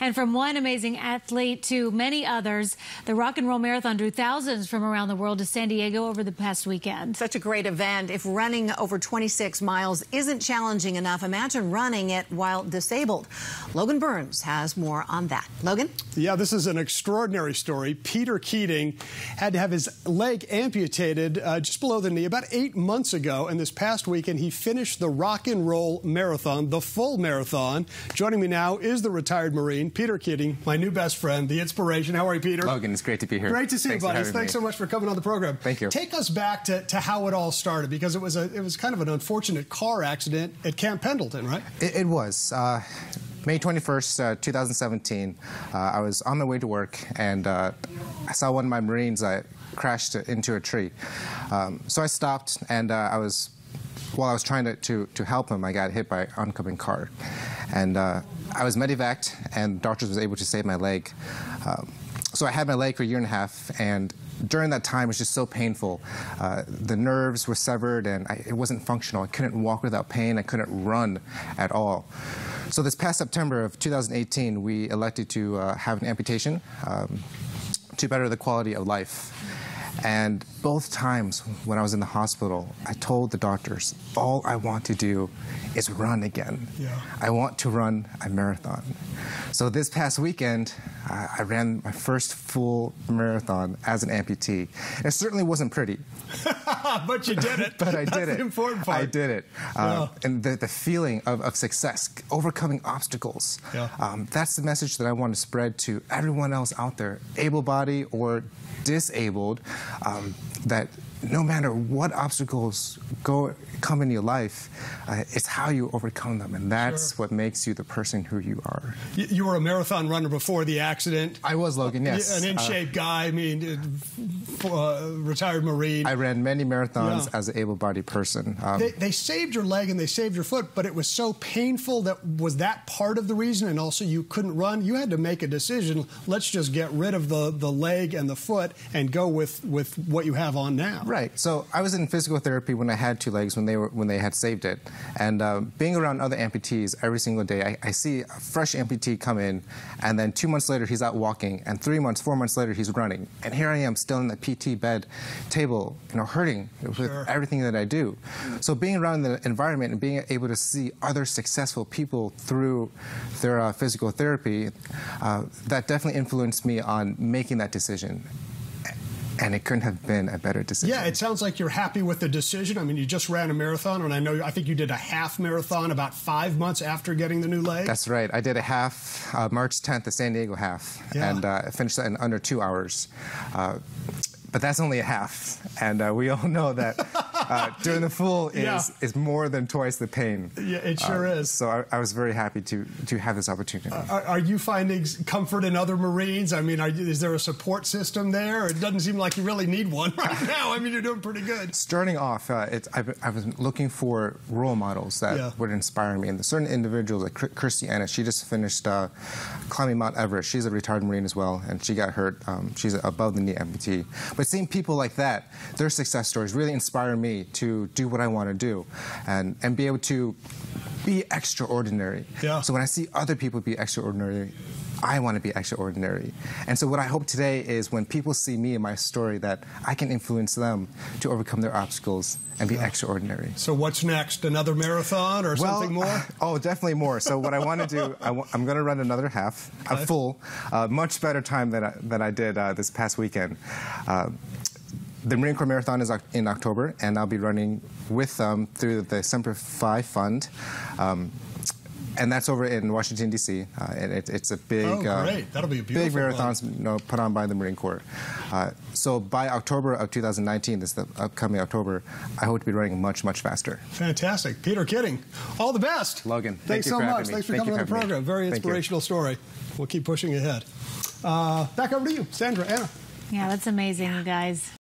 And from one amazing athlete to many others, the Rock and Roll Marathon drew thousands from around the world to San Diego over the past weekend. Such a great event. If running over 26 miles isn't challenging enough, imagine running it while disabled. Logan Burns has more on that. Logan? Yeah, this is an extraordinary story. Peter Keating had to have his leg amputated just below the knee about 8 months ago, and this past weekend he finished the Rock and Roll Marathon, the full marathon. Joining me now is the retired Marine, Peter Keating, my new best friend, the inspiration. How are you, Peter? Logan, it's great to be here. Great to see you, buddy. Thanks so much for coming on the program. Thank you. Take us back to how it all started, because it was kind of an unfortunate car accident at Camp Pendleton, right? It was. May 21st, 2017, I was on my way to work, and I saw one of my Marines crashed into a tree. So I stopped, and while I was trying to help him, I got hit by an oncoming car. And I was medevaced, and doctors was able to save my leg. So I had my leg for a year and a half, and during that time, it was just so painful. The nerves were severed, and it wasn't functional. I couldn't walk without pain. I couldn't run at all. So this past September of 2018, we elected to have an amputation to better the quality of life. And both times when I was in the hospital, I told the doctors, all I want to do is run again. Yeah. I want to run a marathon. So this past weekend, I ran my first full marathon as an amputee. It certainly wasn't pretty. But you did it. But I did it. That's the important part. I did it. Yeah. And the feeling of success, overcoming obstacles, that's the message that I want to spread to everyone else out there, able-bodied or disabled, that no matter what obstacles come in your life, it's how you overcome them, and that's what makes you the person who you are. You were a marathon runner before the accident. I was, Logan, yes. An in-shape guy, I mean, retired Marine. I ran many marathons as an able-bodied person. They saved your leg and they saved your foot, but it was so painful. Was that part of the reason? And also you couldn't run? You had to make a decision. Let's just get rid of the leg and the foot and go with what you have on now. Right. So I was in physical therapy when I had two legs, when they had saved it. And being around other amputees every single day, I see a fresh amputee come in, and then 2 months later he's out walking, and 3 months, 4 months later he's running. And here I am still in the PT bed table, hurting with everything that I do. So being around the environment and being able to see other successful people through their physical therapy, that definitely influenced me on making that decision. And it couldn't have been a better decision. Yeah, it sounds like you're happy with the decision. I mean, you just ran a marathon, and I think you did a half marathon about 5 months after getting the new leg. That's right. I did a half, March 10th, the San Diego half, and finished that in under 2 hours. But that's only a half, and we all know that doing the full is more than twice the pain. Yeah, it sure is. So I was very happy to have this opportunity. Are you finding comfort in other Marines? I mean, is there a support system there? It doesn't seem like you really need one right now. I mean, you're doing pretty good. Starting off, I was looking for role models that would inspire me, and certain individuals like KUSI, she just finished climbing Mount Everest. She's a retired Marine as well, and she got hurt. She's an above-the-knee amputee. But seeing people like that, their success stories really inspire me to do what I want to do and be able to be extraordinary. Yeah. So when I see other people be extraordinary, I want to be extraordinary. And so what I hope today is when people see me and my story, that I can influence them to overcome their obstacles and be extraordinary. So what's next? Another marathon or something more? Oh, definitely more. So what I want to do, I'm going to run another half, a full, much better time than I did this past weekend. The Marine Corps Marathon is in October, and I'll be running with them through the Semper Fi Fund. And that's over in Washington, D.C. And it's a big, That'll be a beautiful big marathon put on by the Marine Corps. So by October of 2019, this is the upcoming October, I hope to be running much, much faster. Fantastic. Peter Keating, all the best. Logan, thanks so much. Thanks for coming on the program. Very inspirational story. We'll keep pushing ahead. Back over to you, Sandra, Anna. Yeah, that's amazing, you guys.